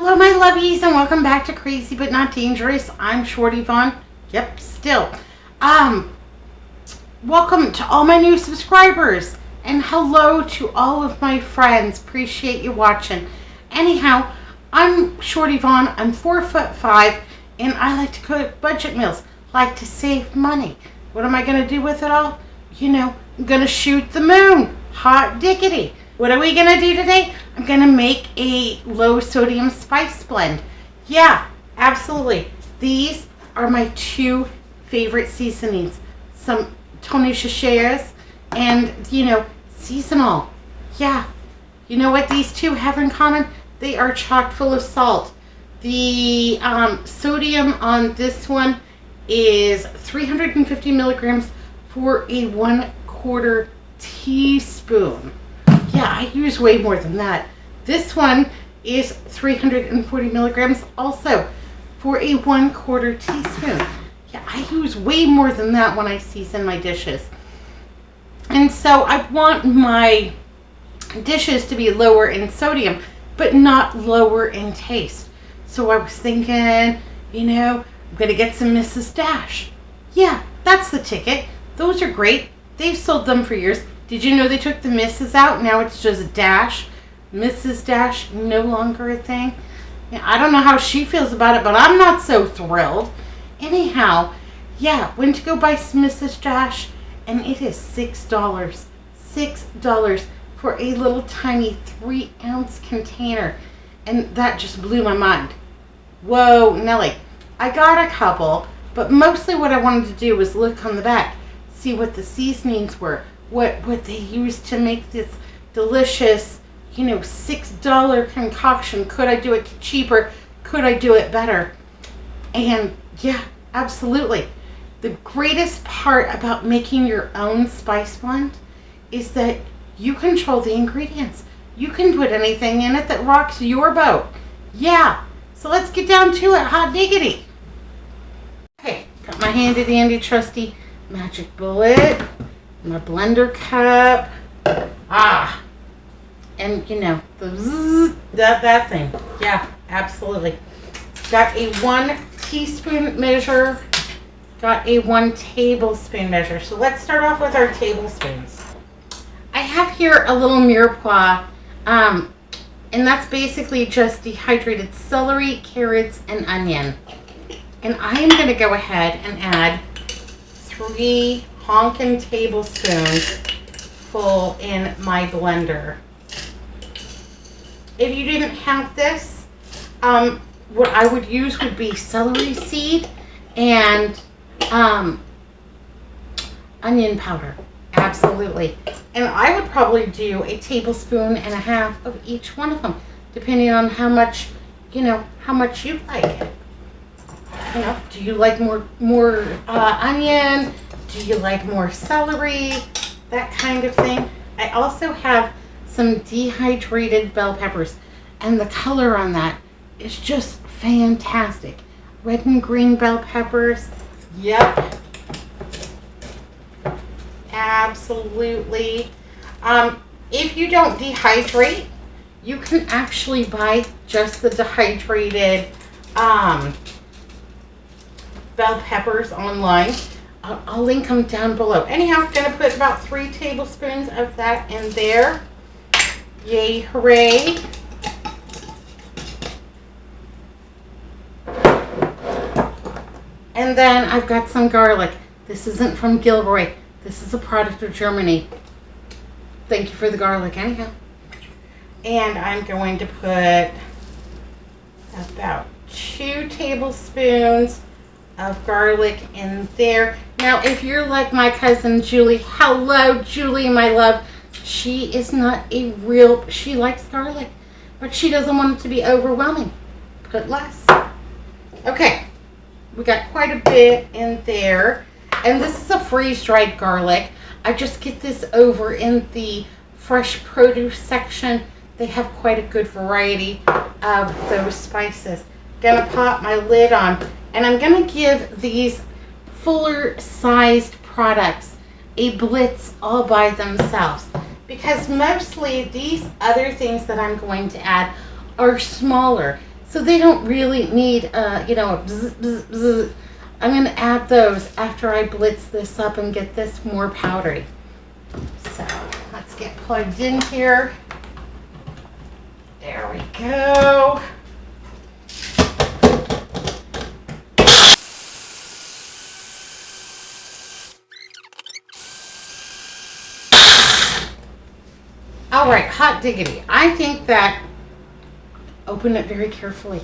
Hello my lovies and welcome back to Crazy But Not Dangerous. I'm Shortie Vaughn. Yep, still. Welcome to all my new subscribers and hello to all of my friends. Appreciate you watching. Anyhow, I'm Shortie Vaughn. I'm 4'5" and I like to cook budget meals. Like to save money. What am I going to do with it all? You know, I'm going to shoot the moon. Hot diggity. What are we going to do today? I'm going to make a low sodium spice blend. Yeah, absolutely. These are my two favorite seasonings. Some Tony Chachere's and, seasonal. Yeah. You know what these two have in common? They are chock full of salt. The sodium on this one is 350 milligrams for a 1/4 teaspoon. Yeah, I use way more than that. This one is 340 milligrams also for a 1/4 teaspoon. Yeah, I use way more than that when I season my dishes. And so I want my dishes to be lower in sodium, but not lower in taste. So I was thinking, I'm going to get some Mrs. Dash. Yeah, that's the ticket. Those are great. They've sold them for years. Did you know they took the Mrs. out? Now it's just Dash. Mrs. Dash, no longer a thing. Yeah, I don't know how she feels about it, but I'm not so thrilled. Anyhow, yeah, went to go buy some Mrs. Dash, and it is $6. $6 for a little tiny 3-ounce container. And that just blew my mind. Whoa, Nelly. I got a couple, but mostly what I wanted to do was look on the back, see what the seasonings were. What they used to make this delicious, $6 concoction. Could I do it cheaper? Could I do it better? And yeah, absolutely. The greatest part about making your own spice blend is that you control the ingredients. You can put anything in it that rocks your boat. Yeah, so let's get down to it. Hot diggity. Okay, got my handy dandy trusty magic bullet. My blender cup, and the zzz, that thing. Yeah, absolutely. Got a 1 teaspoon measure, got a 1 tablespoon measure. So let's start off with our tablespoons. I have here a little mire poix, and that's basically just dehydrated celery, carrots, and onion. And I am going to go ahead and add 3 honkin' tablespoons full in my blender. If you didn't have this, what I would use would be celery seed and onion powder. Absolutely. And I would probably do a tablespoon and a half of each one of them, depending on how much you like. Do you like more onion? Do you like more celery? That kind of thing. I also have some dehydrated bell peppers, and the color on that is just fantastic. Red and green bell peppers. Yep. Absolutely. If you don't dehydrate, you can actually buy just the dehydrated bell peppers online. I'll link them down below. Anyhow, I'm going to put about 3 tablespoons of that in there. Yay, hooray. And then I've got some garlic. This isn't from Gilroy. This is a product of Germany. Thank you for the garlic, anyhow. And I'm going to put about 2 tablespoons of garlic in there. Now, if you're like my cousin Julie, hello Julie, my love. She is not she likes garlic, but she doesn't want it to be overwhelming. Put less. Okay, we got quite a bit in there. And this is a freeze-dried garlic. I just get this over in the fresh produce section. They have quite a good variety of those spices. Gonna pop my lid on. And I'm going to give these fuller sized products a blitz all by themselves. Because mostly these other things that I'm going to add are smaller. So they don't really need, you know, a bzz, bzz, bzz. I'm going to add those after I blitz this up and get this more powdery. So let's get plugged in here. There we go. All right, hot diggity. I think that open it very carefully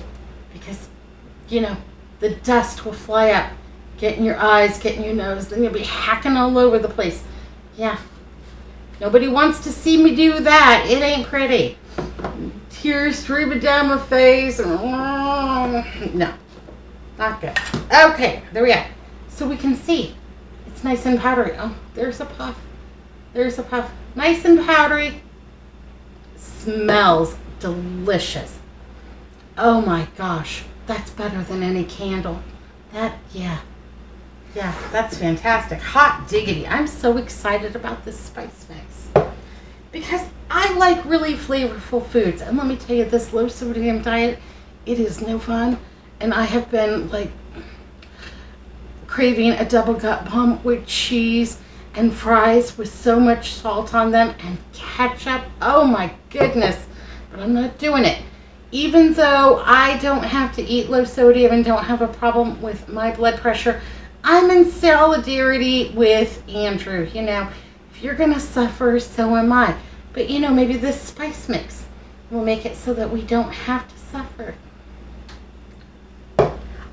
because, you know, the dust will fly up, get in your eyes, get in your nose, then you'll be hacking all over the place. Yeah. Nobody wants to see me do that. It ain't pretty. Tears streaming down my face. No, not good. Okay, there we go. So we can see it's nice and powdery. Oh, there's a puff. There's a puff. Nice and powdery. Smells delicious. Oh my gosh, that's better than any candle. Yeah, that's fantastic. Hot diggity. I'm so excited about this spice mix because I like really flavorful foods. And let me tell you, this low sodium diet, it is no fun. And I have been like craving a double gut bomb with cheese and fries with so much salt on them and ketchup. Oh my goodness. But I'm not doing it. Even though I don't have to eat low sodium and don't have a problem with my blood pressure, I'm in solidarity with Andrew. You know, if you're going to suffer, so am I. But, you know, maybe this spice mix will make it so that we don't have to suffer.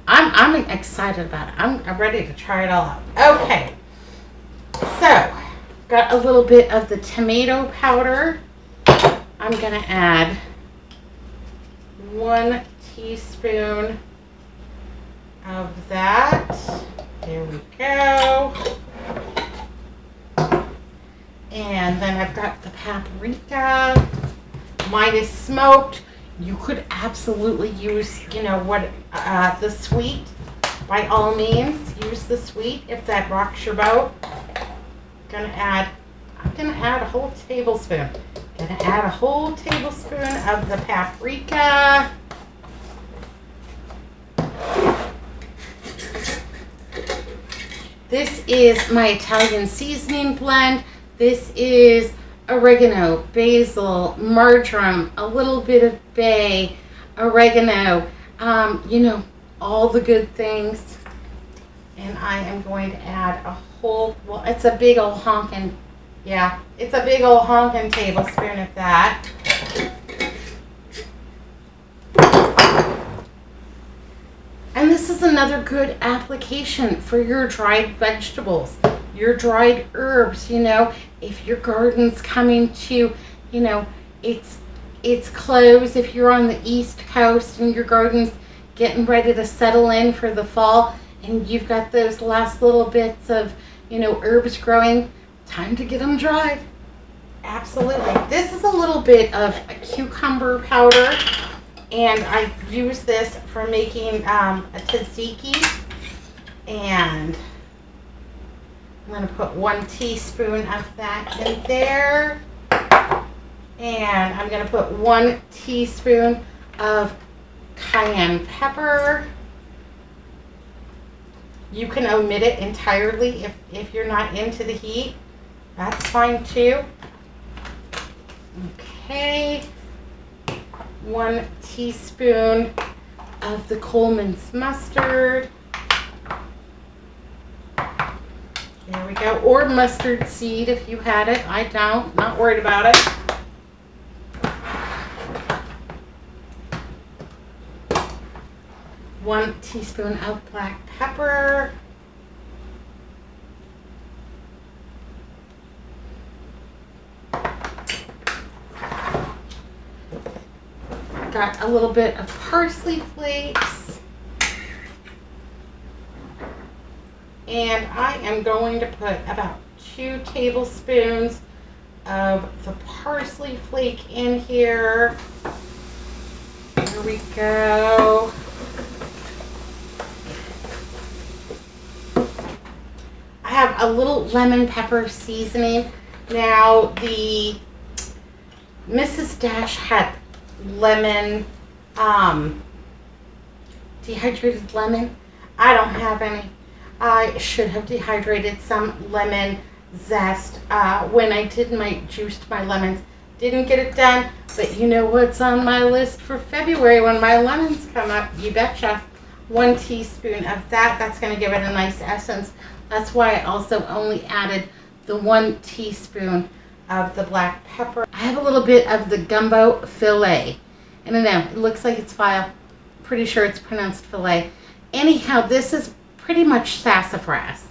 I'm excited about it. I'm ready to try it all out. Okay. So, got a little bit of the tomato powder. I'm going to add 1 teaspoon of that. There we go. And then I've got the paprika. Mine is smoked. You could absolutely use, you know, what the sweet. By all means, use the sweet if that rocks your boat. I'm gonna add a whole tablespoon. Gonna add a whole tablespoon of the paprika. This is my Italian seasoning blend. This is oregano, basil, marjoram, a little bit of bay, oregano, you know, all the good things. And I am going to add a whole, well, it's a big old honkin', yeah, it's a big old honkin' tablespoon of that. And this is another good application for your dried vegetables, your dried herbs. You know, if your garden's coming to, you know, it's closed, if you're on the East Coast and your garden's getting ready to settle in for the fall and you've got those last little bits of, you know, herbs growing, time to get them dried. Absolutely. This is a little bit of a cucumber powder. And I use this for making a tzatziki. And I'm going to put 1 teaspoon of that in there. And I'm going to put 1 teaspoon of cayenne pepper. You can omit it entirely if you're not into the heat. That's fine too. Okay. 1 teaspoon of the Coleman's mustard. There we go. Or mustard seed if you had it. I don't. Not worried about it. One teaspoon of black pepper. Got a little bit of parsley flakes. And I am going to put about 2 tablespoons of the parsley flake in here. There we go. I have a little lemon pepper seasoning. Now the Mrs. Dash had lemon dehydrated lemon. I don't have any. I should have dehydrated some lemon zest when I did juiced my lemons. Didn't get it done, but you know what's on my list for February when my lemons come up? You betcha. 1 teaspoon of that. That's going to give it a nice essence. That's why I also only added the 1 teaspoon of the black pepper. I have a little bit of the Gumbo Filé. I don't know. It looks like it's file. Pretty sure it's pronounced filet. Anyhow, this is pretty much sassafras.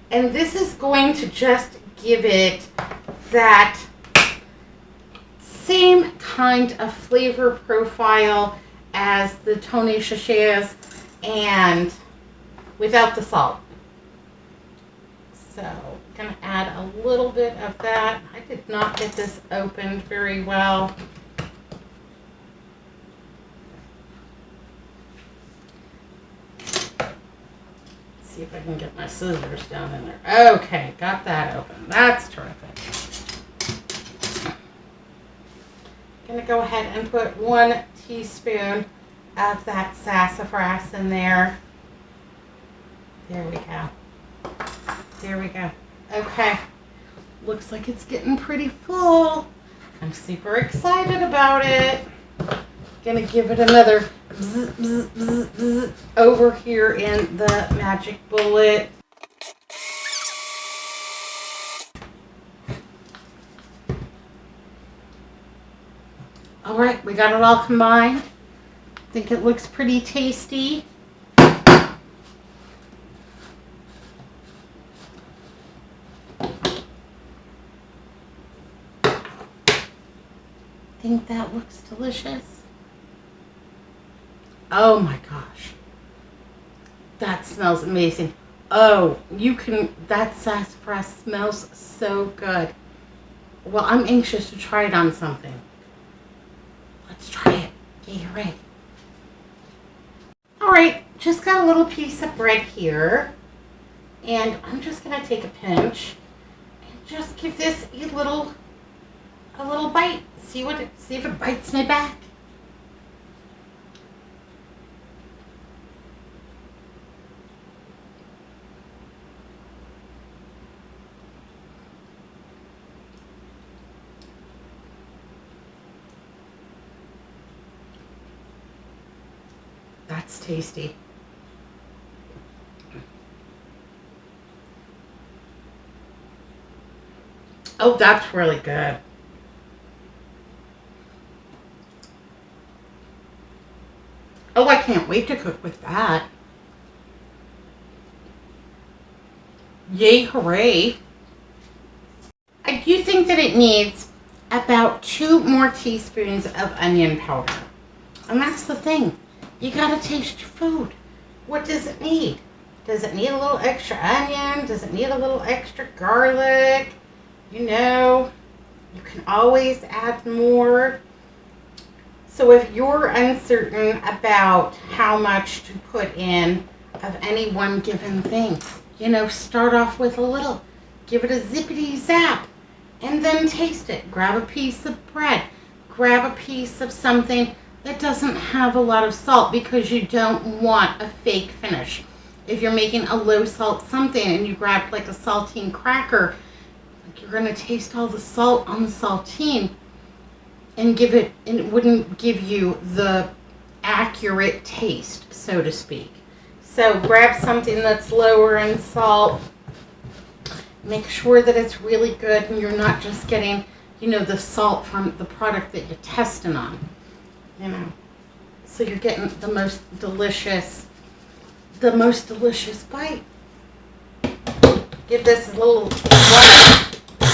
And this is going to just give it that same kind of flavor profile as the Tony Chaches and without the salt. So I'm going to add a little bit of that. I did not get this opened very well. See if I can get my scissors down in there. Okay, got that open. That's terrific. I'm going to go ahead and put 1 teaspoon of that sassafras in there. There we go. There we go. Okay. Looks like it's getting pretty full. I'm super excited about it. Gonna give it another bzz, bzz, bzz, bzz over here in the magic bullet. All right, we got it all combined. I think it looks pretty tasty. I think that looks delicious. Oh my gosh. That smells amazing. Oh, that sassafras smells so good. Well, I'm anxious to try it on something. Let's try it. Get ready. All right, just got a little piece of bread here. And I'm just gonna take a pinch and just give this a little bite. See if it bites my back. That's tasty. Oh, that's really good. Oh, I can't wait to cook with that. Yay, hooray. I do think that it needs about 2 more teaspoons of onion powder. And that's the thing. You gotta taste your food. What does it need? Does it need a little extra onion? Does it need a little extra garlic? You know, you can always add more. So if you're uncertain about how much to put in of any one given thing, you know, start off with a little. Give it a zippity zap and then taste it. Grab a piece of bread. Grab a piece of something that doesn't have a lot of salt because you don't want a fake finish. If you're making a low salt something and you grab like a saltine cracker, you're going to taste all the salt on the saltine and it wouldn't give you the accurate taste, so to speak. So grab something that's lower in salt. Make sure that it's really good and you're not just getting, you know, the salt from the product that you're testing on. You know, so you're getting the most delicious bite. Give this a little 1, 2,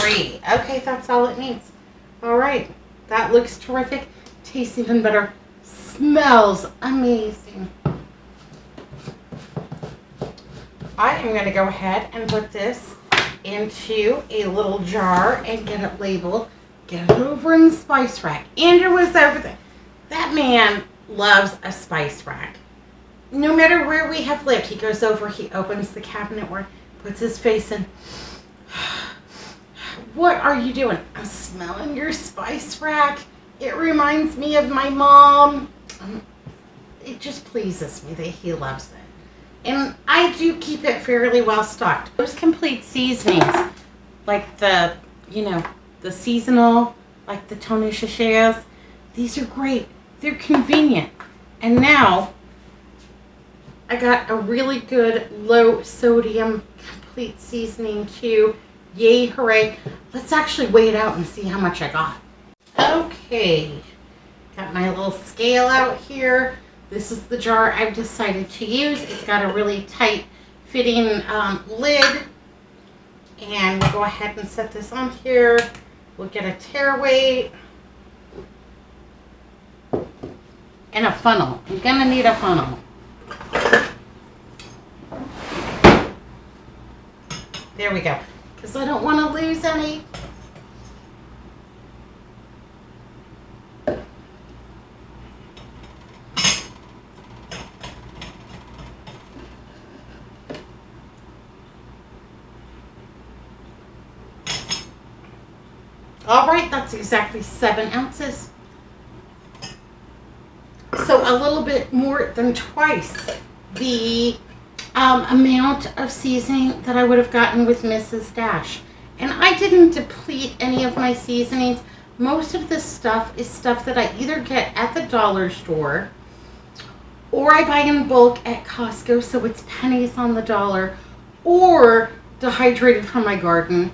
3. Okay, that's all it needs. All right, that looks terrific. Tastes even better. Smells amazing. I am going to go ahead and put this into a little jar and get it labeled. Get it over in the spice rack. Andrew was over there. That man loves a spice rack. No matter where we have lived, he goes over, he opens the cabinet where puts his face in. What are you doing? I'm smelling your spice rack. It reminds me of my mom. pleases me that he loves it. And I do keep it fairly well stocked. Those complete seasonings, like the, the seasonal, like the Tony Chacheos, these are great. They're convenient. And now I got a really good low sodium complete seasoning too. Yay, hooray. Let's actually weigh it out and see how much I got. Okay, got my little scale out here. This is the jar I've decided to use. It's got a really tight fitting lid. And we'll go ahead and set this on here. We'll get a tare weight. And a funnel. I'm gonna need a funnel. There we go. Because I don't want to lose any. All right, that's exactly 7 ounces. So a little bit more than twice the amount of seasoning that I would have gotten with Mrs. Dash. And I didn't deplete any of my seasonings. Most of this stuff is stuff that I either get at the dollar store or I buy in bulk at Costco, so it's pennies on the dollar, or dehydrated from my garden,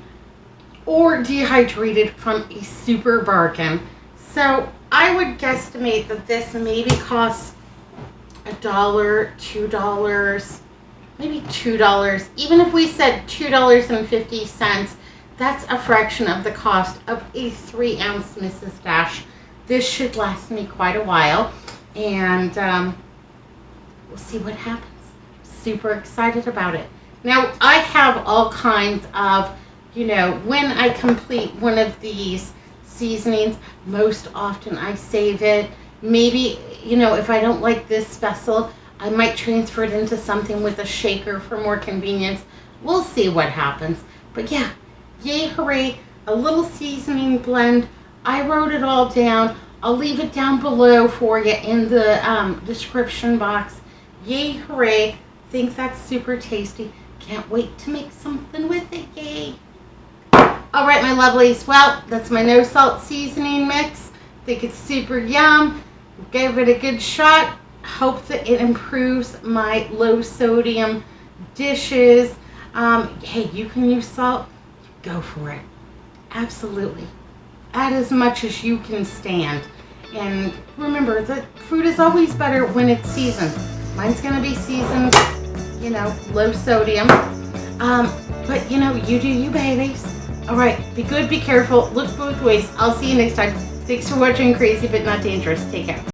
or dehydrated from a super bargain. So I would guesstimate that this maybe costs $1, $2, maybe $2. Even if we said $2.50, that's a fraction of the cost of a 3-ounce Mrs. Dash. This should last me quite a while, and we'll see what happens. Super excited about it. Now, I have all kinds of, when I complete one of these seasonings, most often I save it. Maybe, if I don't like this vessel, I might transfer it into something with a shaker for more convenience. We'll see what happens. But yeah, yay, hooray, a little seasoning blend. I wrote it all down. I'll leave it down below for you in the description box. Yay, hooray. Think that's super tasty. Can't wait to make something with it. Yay. All right, my lovelies. Well, that's my no salt seasoning mix. Think it's super yum. Gave it a good shot. Hope that it improves my low sodium dishes. Hey, you can use salt. Go for it. Absolutely. Add as much as you can stand. And remember that food is always better when it's seasoned. Mine's going to be seasoned, low sodium. But, you do you, babies. All right, be good, be careful, look both ways. I'll see you next time. Thanks for watching Crazy But Not Dangerous. Take care.